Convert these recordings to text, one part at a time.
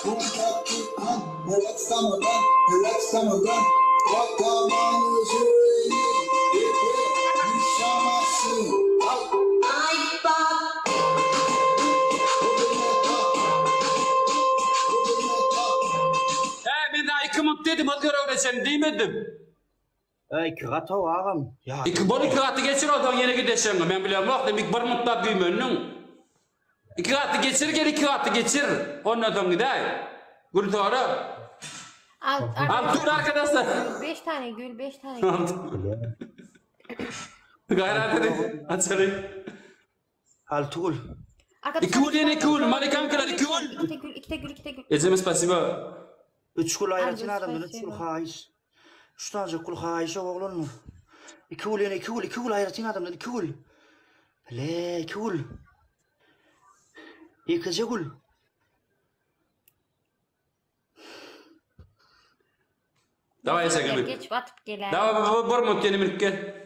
Ben daha 2 minut dedim, hadi öğreteceğim demedim. İki katı ağam. Ya. Bu 2 katı geçir odan yine gideceğim. Ben biliyorum yok demek 1 minutda büyümenin. 2 katı geçir gel 2 katı geçir. Ondan sonra gider. Gül doğru. Al dur arkadaşlar. 5 tane gül, 5 tane gül. Gayret edin. Açarım. Altul. İki gül yine 2 gül. Malikan kırar 2 gül. 2 gül, 2 gül, 2 gül. Ecem spasiba. 3 kul ayratın Al, adamdan 3 kul haiş. 3 tane kul haiş oğlun mu? 2 kul yine 2 kul ayratın adamdan 2 kul. Le 2 kul. İkinci kul. Давай я Gel, сагам. geç batıp gel. Давай 1 minut yine minut gel.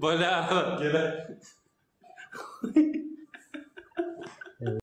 Böyle gel.